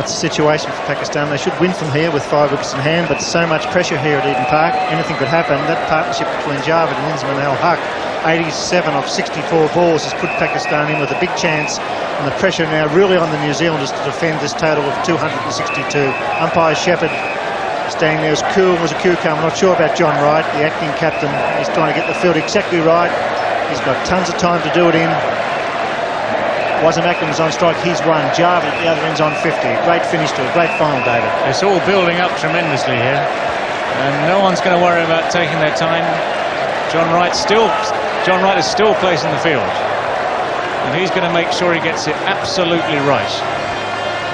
That's the situation for Pakistan. They should win from here with 5 wickets in hand, but so much pressure here at Eden Park, anything could happen. That partnership between Javed and N.Z Haq, 87 of 64 balls, has put Pakistan in with a big chance, and the pressure now really on the New Zealanders to defend this total of 262. Umpire Shepherd standing there as cool as a cucumber. Not sure about John Wright, the acting captain. He's trying to get the field exactly right. He's got tons of time to do it in. Wasim Akram's on strike, he's one. Javed at the other end's on 50. Great finish to a great final, David. It's all building up tremendously here, and no one's going to worry about taking their time. John Wright is still placing the field, and he's going to make sure he gets it absolutely right.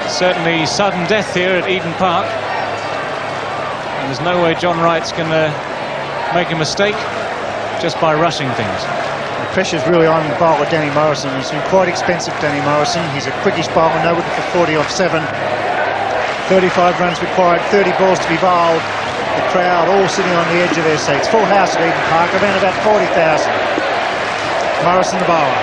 Certainly sudden death here at Eden Park, and there's no way John Wright's going to make a mistake just by rushing things. The pressure's really on bowler Danny Morrison. He's been quite expensive, Danny Morrison. He's a quickish bowler, no wicket for 40 off 7. 35 runs required, 30 balls to be bowled. The crowd all sitting on the edge of their seats. Full house at Eden Park, around about 40,000. Morrison the bowler.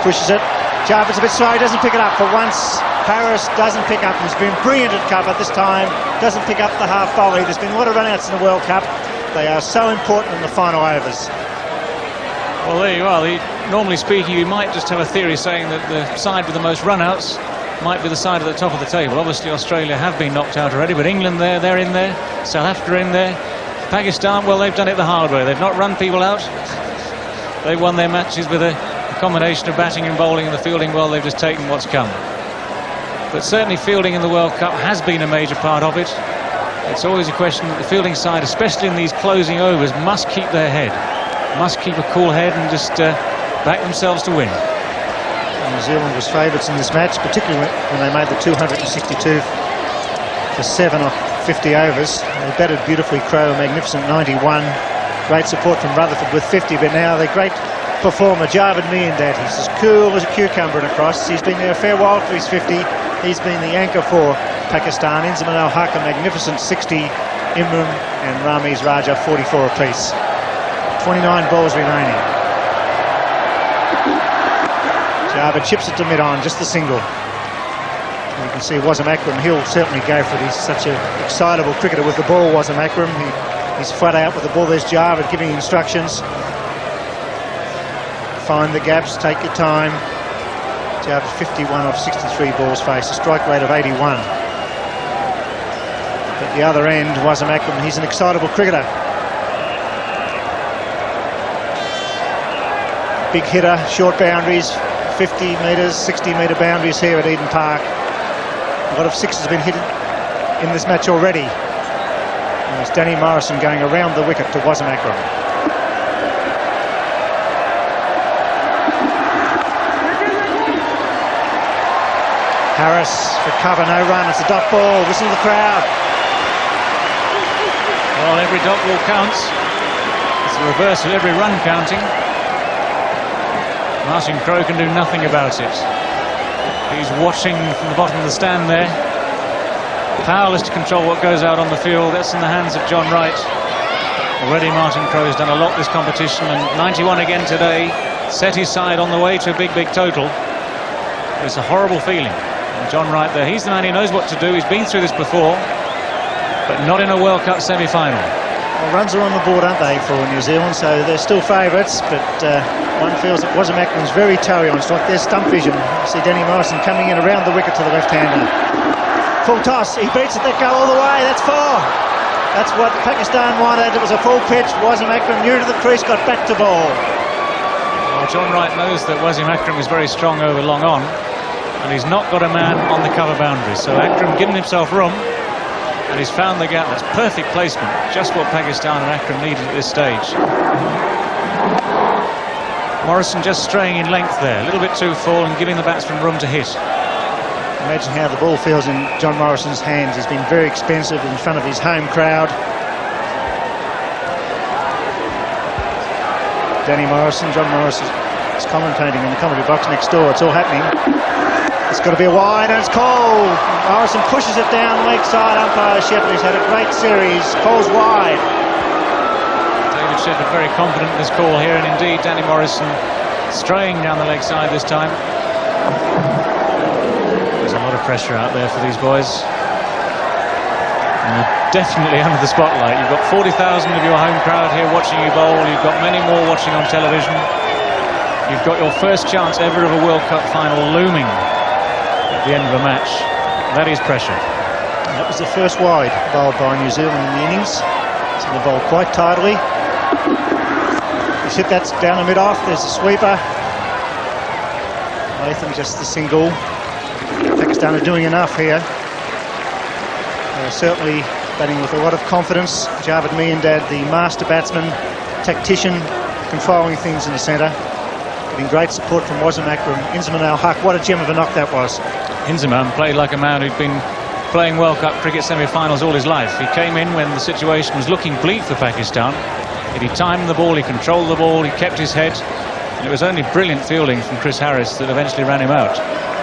Pushes it. Javed's a bit slow, doesn't pick it up for once. Harris doesn't pick up. He's been brilliant at cover this time. Doesn't pick up the half volley. There's been a lot of run-outs in the World Cup. They are so important in the final overs. Well, there you are. Normally speaking, you might just have a theory saying that the side with the most run-outs might be the side at the top of the table. Obviously, Australia have been knocked out already, but England they're in there. South Africa in there. Pakistan, well, they've done it the hard way. They've not run people out. They've won their matches with a combination of batting and bowling, and the fielding, well, they've just taken what's come. But certainly fielding in the World Cup has been a major part of it. It's always a question that the fielding side, especially in these closing overs, must keep their head, must keep a cool head and just back themselves to win. New Zealand was favourites in this match, particularly when they made the 262 for 7 off 50 overs. They batted beautifully. Crowe, a magnificent 91. Great support from Rutherford with 50, but now the great performer Javed Miandad, he's as cool as a cucumber and across. He's been there a fair while for his 50. He's been the anchor for Pakistan. N.Z Haq, a magnificent 60. Imran and Ramiz Raja 44 apiece. 29 balls remaining. Javed chips it to mid-on, just the single. You can see Wasim Akram, he'll certainly go for it. He's such an excitable cricketer with the ball, Wasim Akram. He's flat out with the ball. There's Javed giving instructions. Find the gaps, take your time. Javed 51 off 63 balls faced, a strike rate of 81. At the other end, Wasim Akram, he's an excitable cricketer. Big hitter, short boundaries, 50 metres, 60 metre boundaries here at Eden Park. A lot of sixes have been hit in this match already. And it's Danny Morrison going around the wicket to Wasim Akram. Harris for cover, no run. It's a dot ball. Listen to the crowd. Well, every dot ball counts. It's the reverse of every run counting. Martin Crowe can do nothing about it. He's watching from the bottom of the stand there. Powerless to control what goes out on the field. That's in the hands of John Wright. Already Martin Crowe has done a lot this competition, and 91 again today. Set his side on the way to a big total. It's a horrible feeling. And John Wright there, he's the man who knows what to do. He's been through this before, but not in a World Cup semi-final. Well, runs are on the board, aren't they, for New Zealand? So they're still favourites, but one feels that Wasim Akram's very toey on strike. There's stump vision. You see Danny Morrison coming in around the wicket to the left-hander. Full toss. He beats it. That go all the way. That's 4. That's what Pakistan wanted. It was a full pitch. Wasim Akram new to the crease, got back to ball. Well, John Wright knows that Wasim Akram is very strong over long on, and he's not got a man on the cover boundary. So Akram giving himself room, and he's found the gap. That's perfect placement, just what Pakistan and Akram needed at this stage. Morrison just straying in length there, a little bit too full and giving the batsman room to hit. Imagine how the ball feels in John Morrison's hands. He's been very expensive in front of his home crowd. Danny Morrison, John Morrison is commentating in the commentary box next door. It's all happening. It's got to be a wide, and it's called. Morrison pushes it down leg side. Umpire Shepherd has had a great series. Calls wide. David Shepard very confident in this call here, and indeed Danny Morrison straying down the leg side this time. There's a lot of pressure out there for these boys. And you're definitely under the spotlight. You've got 40,000 of your home crowd here watching you bowl. You've got many more watching on television. You've got your first chance ever of a World Cup final looming at the end of a match. That is pressure. That was the first wide bowled by New Zealand in the innings. So they bowled quite tidily. He's hit that down the mid-off. There's a sweeper. Latham just the single. Pakistan are doing enough here. They're certainly batting with a lot of confidence. Javed Miandad, the master batsman, tactician, controlling things in the centre. Getting great support from Wasim Akram. Inzamam al-Haq, what a gem of a knock that was. Inzamam played like a man who'd been playing World Cup cricket semi-finals all his life. He came in when the situation was looking bleak for Pakistan. Yet he timed the ball, he controlled the ball, he kept his head. And it was only brilliant fielding from Chris Harris that eventually ran him out.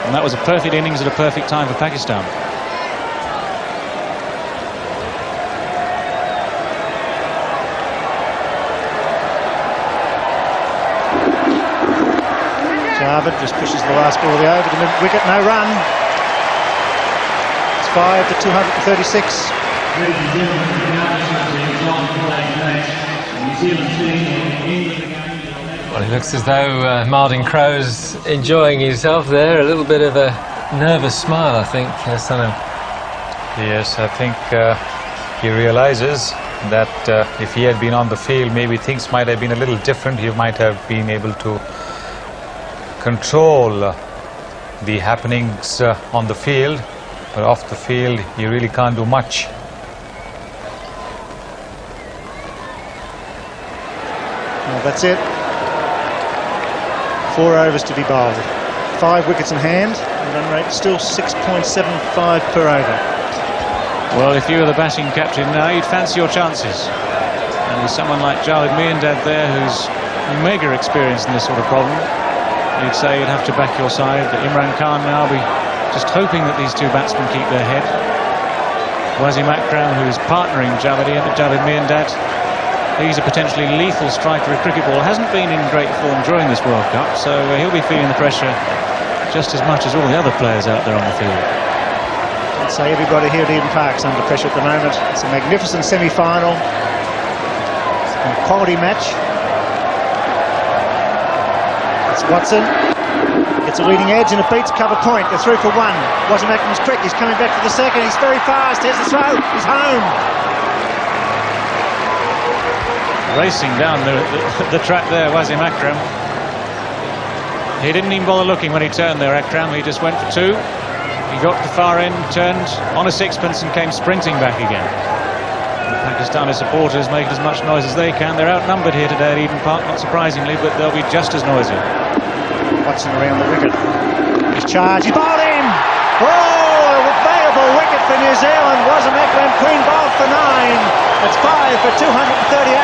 And that was a perfect innings at a perfect time for Pakistan. Javed just pushes the last ball of the over to mid-wicket, no run. It's 5 for 236. Well, it looks as though Martin Crowe's enjoying himself there. A little bit of a nervous smile, I think, Sanu. Yes, I think he realizes that if he had been on the field, maybe things might have been a little different. He might have been able to control the happenings on the field, but off the field you really can't do much. Well, that's it. 4 overs to be bowled. 5 wickets in hand. The run rate still 6.75 per over. Well, if you were the batting captain now, you'd fancy your chances. And with someone like Javed Miandad there, who's mega experienced in this sort of problem, you'd say you'd have to back your side. But Imran Khan now be just hoping that these two batsmen keep their head. Wasim Akram, who's partnering Javed Miandad, he's a potentially lethal striker of cricket ball. Hasn't been in great form during this World Cup, so he'll be feeling the pressure just as much as all the other players out there on the field. I'd say everybody here at Eden Park's under pressure at the moment. It's a magnificent semi-final. It's a quality match. It's Watson. Gets a leading edge and it beats cover point. They're through for 1. Wasim Akram's quick. He's coming back for the second. He's very fast. Here's the throw. He's home. Racing down the track there, Wasim Akram. He didn't even bother looking when he turned there, Akram. He just went for 2. He got to the far end, turned on a sixpence and came sprinting back again. The Pakistani supporters make as much noise as they can. They're outnumbered here today at Eden Park, not surprisingly, but they'll be just as noisy. Watson around the wicket. He's charged. He's bowled in. Oh, a valuable wicket for New Zealand. Wasim Akram clean bowled for 9. It's 5 for 238.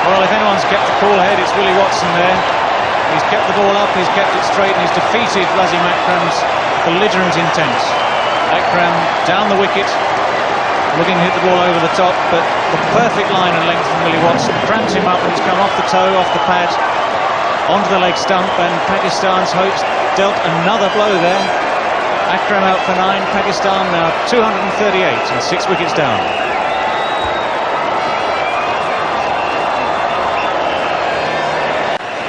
Well, if anyone's kept the cool head, it's Willie Watson there. He's kept the ball up, he's kept it straight, and he's defeated Wasim Akram's belligerent intent. Akram down the wicket, looking to hit the ball over the top, but the perfect line and length from Willie Watson cramped him up and he's come off the toe, off the pad, onto the leg stump, and Pakistan's hopes dealt another blow there. Akram out for 9, Pakistan now 238 and 6 wickets down.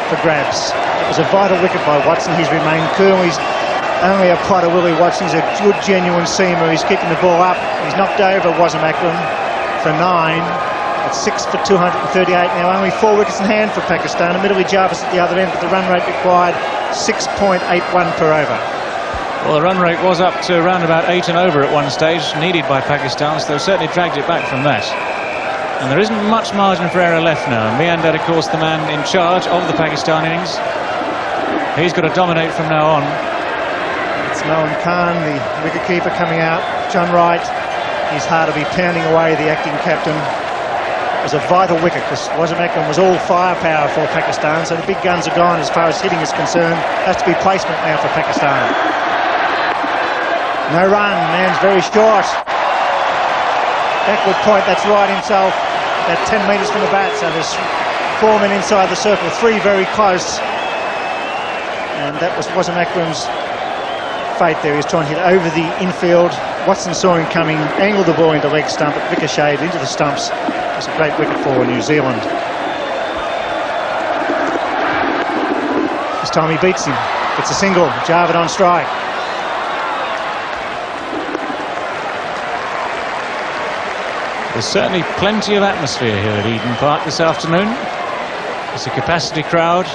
For grabs. It was a vital wicket by Watson. He's remained cool. He's only a putter, Willie Watson. He's a good, genuine seamer. He's keeping the ball up. He's knocked over Wasim Akram for 9. It's 6 for 238. Now only 4 wickets in hand for Pakistan. Admittedly, Jarvis at the other end, but the run rate required 6.81 per over. Well, the run rate was up to around about 8 and over at one stage, needed by Pakistan, so they've certainly dragged it back from that. And there isn't much margin for error left now. Miandad, of course, the man in charge of the Pakistan innings. He's got to dominate from now on. It's Noam Khan, the wicketkeeper, coming out. John Wright. He's hard to be pounding away the acting captain. It was a vital wicket because Wasim Akram was all firepower for Pakistan, so the big guns are gone as far as hitting is concerned. Has to be placement now for Pakistan. No run, man's very short. Backward point, that's Wright himself. at 10 metres from the bat. So there's 4 men inside the circle, 3 very close. And that wasn't Akram's fate there. He was trying to hit over the infield. Watson saw him coming, angled the ball into leg stump, it ricocheted into the stumps. It was a great wicket for New Zealand. This time he beats him. It's a single. Javed on strike. There's certainly plenty of atmosphere here at Eden Park this afternoon. It's a capacity crowd,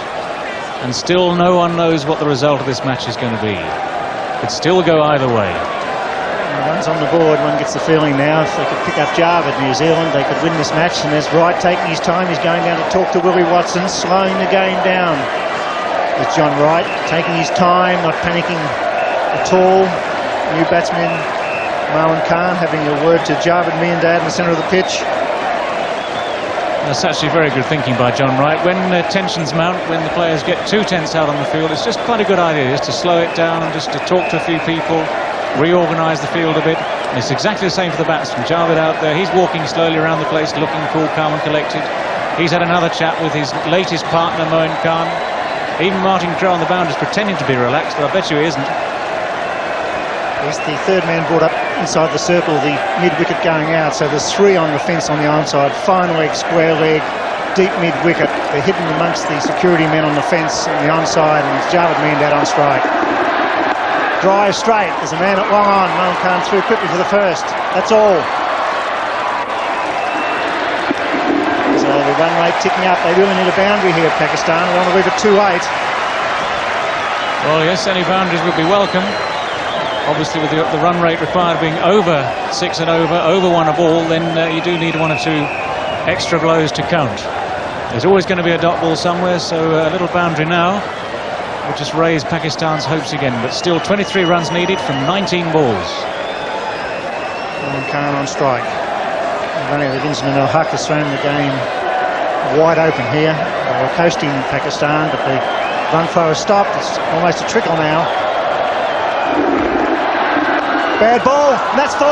and still no one knows what the result of this match is going to be. It could still go either way. Runs on the board, one gets the feeling now if they could pick up Javed, New Zealand, they could win this match. And there's Wright taking his time. He's going down to talk to Willie Watson, slowing the game down. With John Wright taking his time, not panicking at all. New batsman Marwan Khan having a word to Javed Miandad in the centre of the pitch. That's actually very good thinking by John Wright. When tensions mount, when the players get too tense out on the field, it's just quite a good idea just to slow it down, just to talk to a few people, reorganise the field a bit. And it's exactly the same for the batsman. Javed out there, he's walking slowly around the place, looking cool, calm and collected. He's had another chat with his latest partner, Moin Khan. Even Martin Crowe on the boundaries pretending to be relaxed, but I bet you he isn't. He's the third man brought up inside the circle, the mid-wicket going out. So there's 3 on the fence on the onside. Fine leg, square leg, deep mid-wicket. They're hidden amongst the security men on the fence on the onside, and it's Javed Miandad on strike. Drive straight. There's a man at long on. Moin Khan through quickly for the first. That's all. So the run rate ticking up. They really need a boundary here, Pakistan. They want to leave it 2-8. Well, yes, any boundaries would be welcome. Obviously, with the run rate required being over 6 and over 1 a ball, then you do need 1 or 2 extra blows to count. There's always going to be a dot ball somewhere, so a little boundary now will just raise Pakistan's hopes again. But still 23 runs needed from 19 balls. Moin Khan on strike. N.Z Haq has thrown the game wide open here. They were coasting Pakistan, but the run flow has stopped. It's almost a trickle now. Bad ball, and that's 4.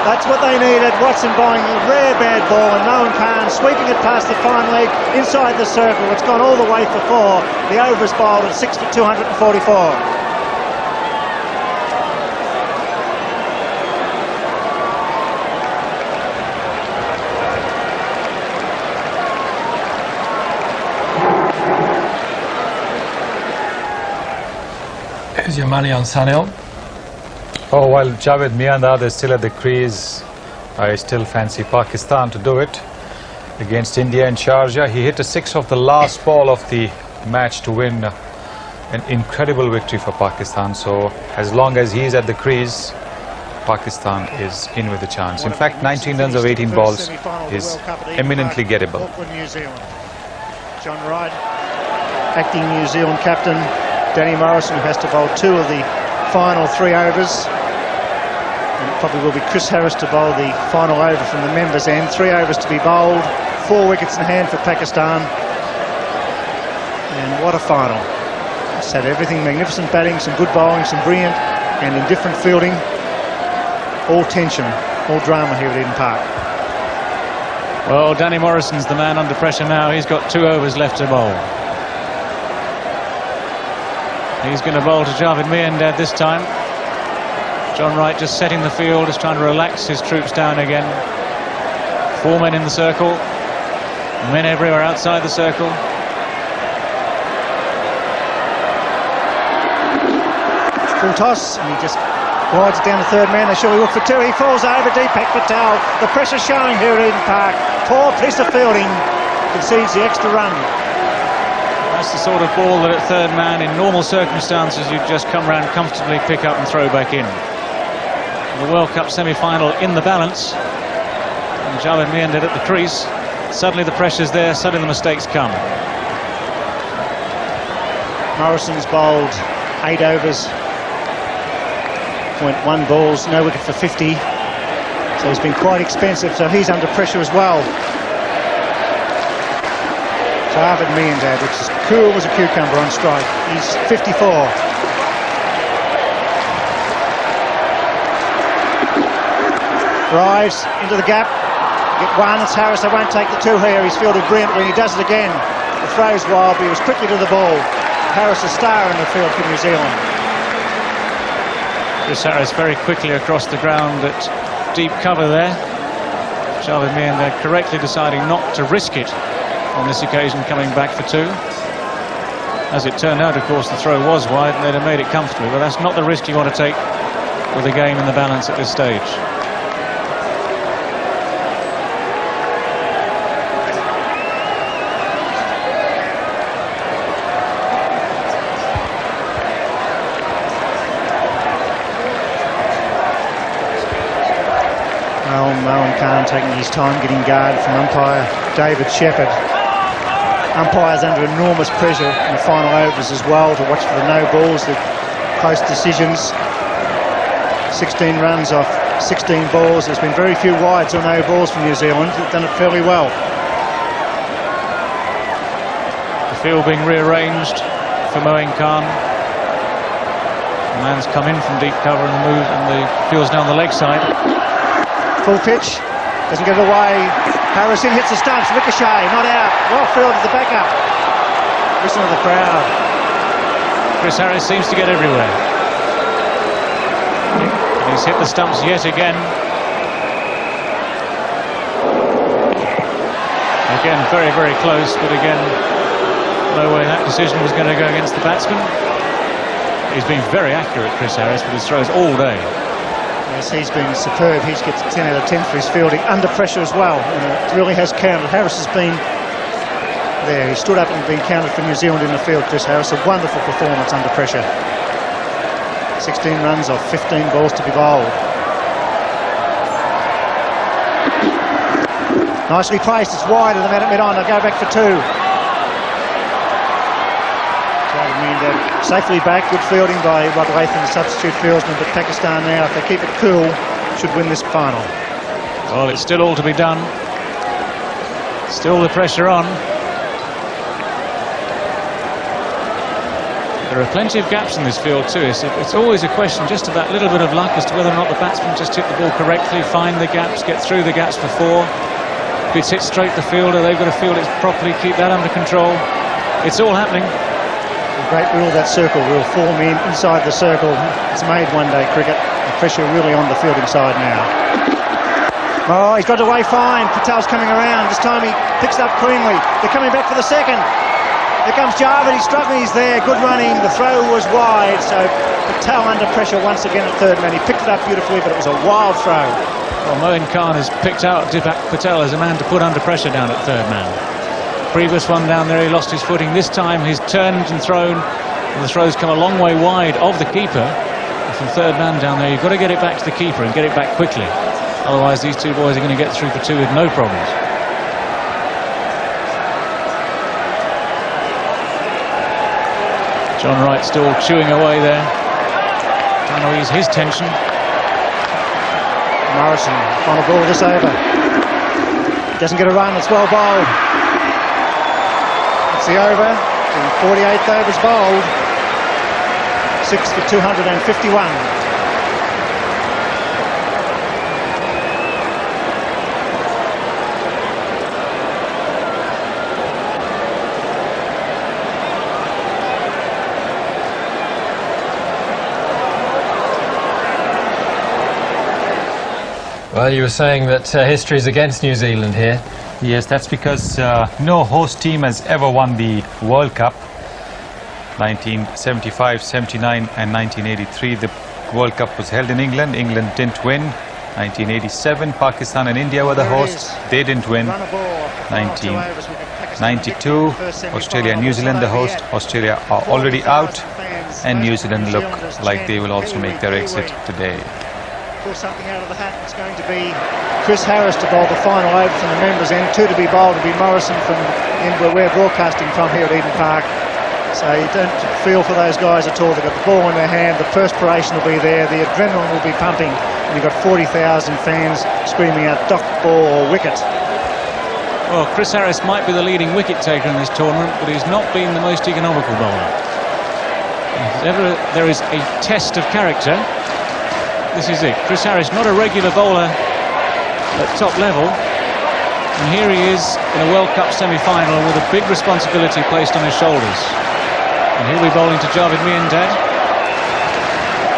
That's what they needed. Watson bowling a rare bad ball, and Moin Khan sweeping it past the fine leg inside the circle. It's gone all the way for 4. The over is bowled at 6 for 244. Here's your money on Sunil. Oh, while Javed Miandad is still at the crease, I still fancy Pakistan to do it against India in Sharjah. He hit a 6 off the last ball of the match to win an incredible victory for Pakistan. So as long as he's at the crease, Pakistan is in with a chance. In fact, 19 runs of 18 balls is eminently gettable. John Wright, acting New Zealand captain. Danny Morrison, who has to bowl 2 of the final 3 overs. And it probably will be Chris Harris to bowl the final over from the members' end. 3 overs to be bowled, 4 wickets in hand for Pakistan. And what a final. It's had everything, magnificent batting, some good bowling, some brilliant and indifferent fielding. All tension, all drama here at Eden Park. Well, Danny Morrison's the man under pressure now. He's got 2 overs left to bowl. He's going to bowl to Javed Miandad this time. John Wright just setting the field, just trying to relax his troops down again. 4 men in the circle, men everywhere outside the circle. Full toss, and he just glides it down the third man. They surely look for 2. He falls over. Deepak Patel. The pressure showing here at Eden Park. Poor piece of fielding. Concedes the extra run. That's the sort of ball that at third man, in normal circumstances, you'd just come round comfortably, pick up and throw back in. The World Cup semi-final in the balance, and Javed Miandad at the crease. Suddenly the pressure's there, suddenly the mistakes come. Morrison's bowled 8 overs, 0.1 balls, no wicket for 50. So he's been quite expensive, so he's under pressure as well. Javed Miandad, which is cool as a cucumber on strike. He's 54. Drives into the gap. Get one, it's Harris, they won't take the two here. He's fielded brilliantly, he does it again. The throw's wild, but he was quickly to the ball. Harris a star in the field for New Zealand. Chris Harris very quickly across the ground at deep cover there. Javed Mian correctly deciding not to risk it on this occasion, coming back for two. As it turned out, of course, the throw was wide and they'd have made it comfortably, but that's not the risk you want to take with the game in the balance at this stage. Mohan Khan taking his time getting guard from umpire David Shepherd. Umpires under enormous pressure in the final overs as well to watch for the no balls, the close decisions. 16 runs off 16 balls. There's been very few wides or no balls from New Zealand. They've done it fairly well. The field being rearranged for Mohan Khan. The man's come in from deep cover and the field's down the leg side. Full pitch, doesn't get it away. Harrison hits the stumps, ricochet, not out. Well fielded the backup. Listen to the crowd. Chris Harris seems to get everywhere. And he's hit the stumps yet again. Again, very, very close, but again, no way that decision was going to go against the batsman. He's been very accurate, Chris Harris, with his throws all day. Yes, he's been superb. He gets 10 out of 10 for his fielding, under pressure as well. And it really has counted. Harris has been there. He stood up and been counted for New Zealand in the field, Chris Harris. A wonderful performance under pressure. 16 runs off 15 balls to be bowled. Nicely placed. It's wide of the man at mid-on. They'll go back for two. Safely back, good fielding by Rod Latham, the substitute fieldsman, but Pakistan now, if they keep it cool, should win this final. Well, it's still all to be done. Still the pressure on. There are plenty of gaps in this field too. It's always a question just of that little bit of luck as to whether or not the batsmen just hit the ball correctly, find the gaps, get through the gaps before. If it's hit straight the fielder, they've got to field it properly, keep that under control. It's all happening. Great rule, that circle rule. 4 men inside the circle. It's made one-day cricket. The pressure really on the fielding side now. Oh, he's got away fine. Patel's coming around. This time he picks it up cleanly. They're coming back for the second. Here comes Javed. He's struck me. He's there. Good running. The throw was wide. So Patel under pressure once again at third man. He picked it up beautifully, but it was a wild throw. Well, Mohan Khan has picked out Deepak Patel as a man to put under pressure down at third man. Previous one down there, he lost his footing. This time he's turned and thrown, and the throw's come a long way wide of the keeper. And from third man down there, you've got to get it back to the keeper and get it back quickly. Otherwise, these two boys are going to get through for two with no problems. John Wright still chewing away there. Trying to ease his tension. Morrison, final ball this over. Doesn't get a run, it's well bowled. It's the over, the 48th over's bowled. 6 for 251. Well, you were saying that history is against New Zealand here. Yes, that's because no host team has ever won the World Cup. 1975, 79 and 1983, the World Cup was held in England. England didn't win. 1987, Pakistan and India were the hosts. They didn't win. 1992, Australia and New Zealand the host. Australia are already out, and New Zealand look like they will also make their exit today. Pull something out of the hat. It's going to be Chris Harris to bowl the final over from the members' end. Two to be bowled to be Morrison from the end where we're broadcasting from here at Eden Park. So you don't feel for those guys at all. They've got the ball in their hand, the perspiration will be there, the adrenaline will be pumping, and you've got 40,000 fans screaming out "Dock, ball" or "wicket." Well, Chris Harris might be the leading wicket taker in this tournament, but he's not been the most economical bowler. If ever there is a test of character, this is it. Chris Harris, not a regular bowler at top level, And here he is in a World Cup semi-final with a big responsibility placed on his shoulders. And he'll be bowling to Javed Miandad.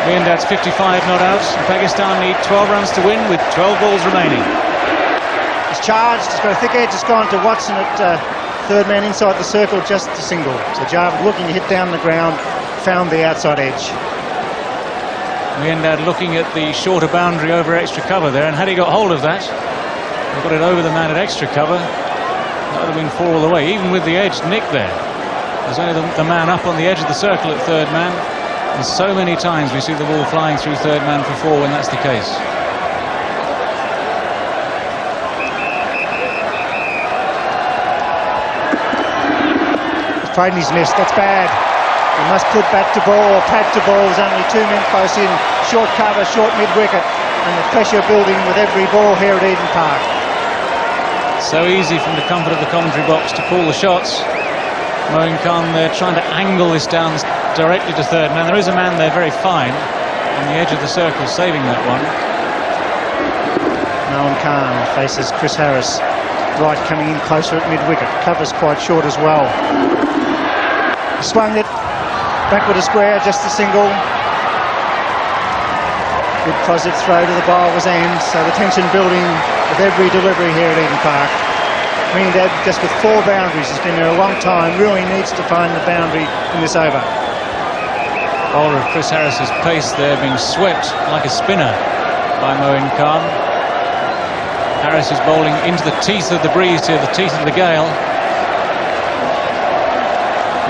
Miandad's 55 not out. And Pakistan need 12 runs to win with 12 balls remaining. He's charged, he's got a thick edge, it's gone to Watson at third man inside the circle, just a single. So Javed looking to hit down the ground, found the outside edge. Miandad looking at the shorter boundary over extra cover there, and had he got hold of that, he got it over the man at extra cover, that would have been 4 all the way, even with the edge nick there. There's only the man up on the edge of the circle at third man, and so many times we see the ball flying through third man for 4 when that's the case. Afraid he's missed, that's bad. He must put bat to ball or pad to ball. There's only 2 men close in. Short cover, short mid-wicket, and the pressure building with every ball here at Eden Park. So easy from the comfort of the commentary box to call the shots. Moeen Khan there trying to angle this down directly to third man. There is a man there very fine on the edge of the circle saving that one. Moeen Khan faces Chris Harris. Right coming in closer at mid-wicket. Cover's quite short as well. He swung it. Backward a square, just a single. Good positive throw to the bowler's end, so the tension building with every delivery here at Eden Park. Miandad just with 4 boundaries, has been there a long time, really needs to find the boundary in this over. Bowler of Chris Harris's pace there being swept like a spinner by Moeen Khan. Harris is bowling into the teeth of the breeze here, the teeth of the gale.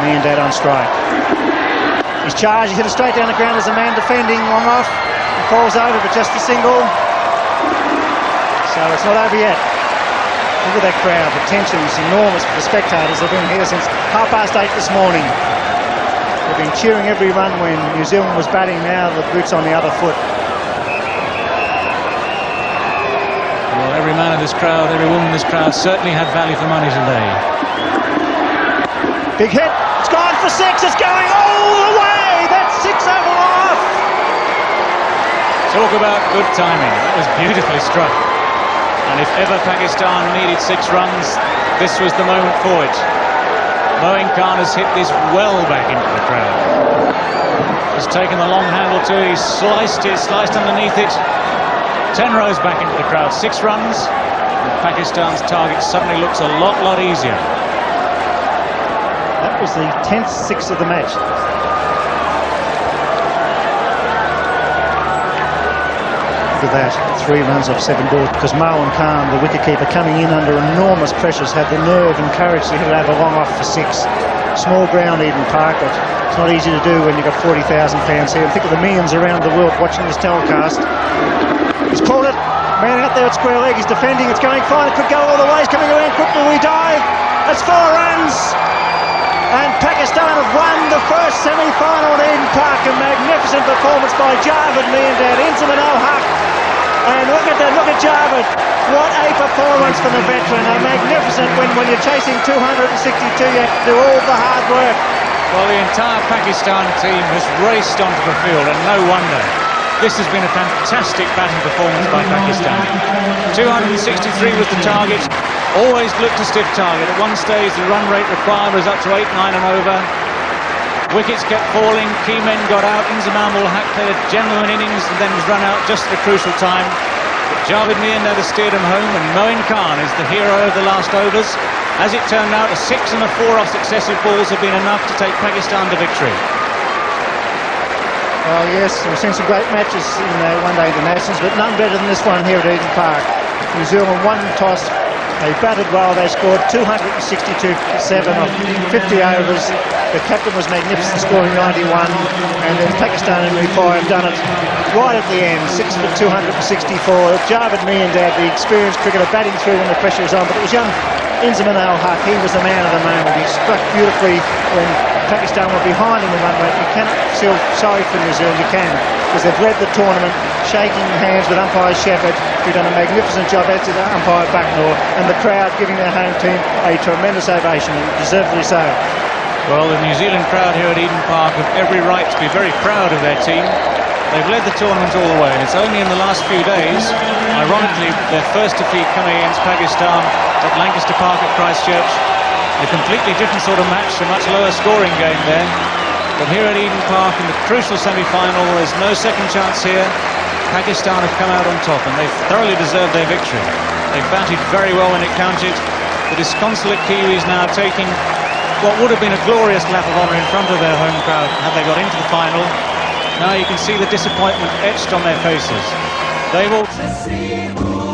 Miandad on strike. He's charged, he hit it straight down the ground as a man defending, long off. He falls over, but just a single. So it's not over yet. Look at that crowd, the tension's enormous for the spectators. They've been here since 8:30 this morning. They've been cheering every run when New Zealand was batting, now the boots on the other foot. Well, every man in this crowd, every woman in this crowd certainly had value for money today. Big hit, it's gone for 6, it's going all the way! That's 6 over off! Talk about good timing, that was beautifully struck. And if ever Pakistan needed 6 runs, this was the moment for it. Moeen Khan has hit this well back into the crowd. Just taken the long handle to it, he's sliced it, sliced underneath it. 10 rows back into the crowd, 6 runs. And Pakistan's target suddenly looks a lot easier. That was the 10th 6 of the match. Look at that, 3 runs off 7 balls, because Moeen Khan, the wicketkeeper, coming in under enormous pressures, had the nerve and courage to hit it over long off for 6. Small ground, Eden Park, but it's not easy to do when you've got 40,000 fans here. And think of the millions around the world watching this telecast. He's pulled it, man out there at square leg, he's defending, it's going fine, it could go all the way, it's coming around quickly, we dive. That's 4 runs. And Pakistan have won the first semi-final at Eden Park. A magnificent performance by Javed Miandad, N.Z Semi Final. And look at that, look at Javed. What a performance from the veteran. A magnificent win. When you're chasing 262, you have to do all the hard work. Well, the entire Pakistan team has raced onto the field, and no wonder. This has been a fantastic batting performance by Pakistan. 263 was the target. Always looked a stiff target. At one stage, the run rate required was up to 8, 9 and over. Wickets kept falling. Key men got out. N.Z Semi-Final played a gentleman innings and then was run out just at a crucial time. But Javed Miandad has steered him home, and Moeen Khan is the hero of the last overs. As it turned out, a 6 and a 4 off successive balls have been enough to take Pakistan to victory. Well, yes, we've seen some great matches in the one-day internationals, but none better than this one here at Eden Park. New Zealand won the toss. They batted well, they scored 262 for 7 off 50 overs. The captain was magnificent, scoring 91, and then Pakistan in reply have done it right at the end, 6 for 264. Javed Miandad, the experienced cricketer, batting through when the pressure was on, but it was young N.Z Semi Final, he was the man of the moment. He struck beautifully when Pakistan were behind in the run rate. You cannot feel sorry for New Zealand, you can, because they've led the tournament, shaking hands with umpire Shepherd, who've done a magnificent job, as did umpire Bucknor, and the crowd giving their home team a tremendous ovation, and deservedly so. Well, the New Zealand crowd here at Eden Park have every right to be very proud of their team. They've led the tournament all the way, and it's only in the last few days, ironically, their first defeat coming against Pakistan at Lancaster Park at Christchurch. A completely different sort of match, a much lower scoring game there. But here at Eden Park in the crucial semi-final, there's no second chance here. Pakistan have come out on top, and they've thoroughly deserved their victory. They've batted very well when it counted. The disconsolate Kiwis now taking what would have been a glorious lap of honour in front of their home crowd had they got into the final. Now you can see the disappointment etched on their faces. They will...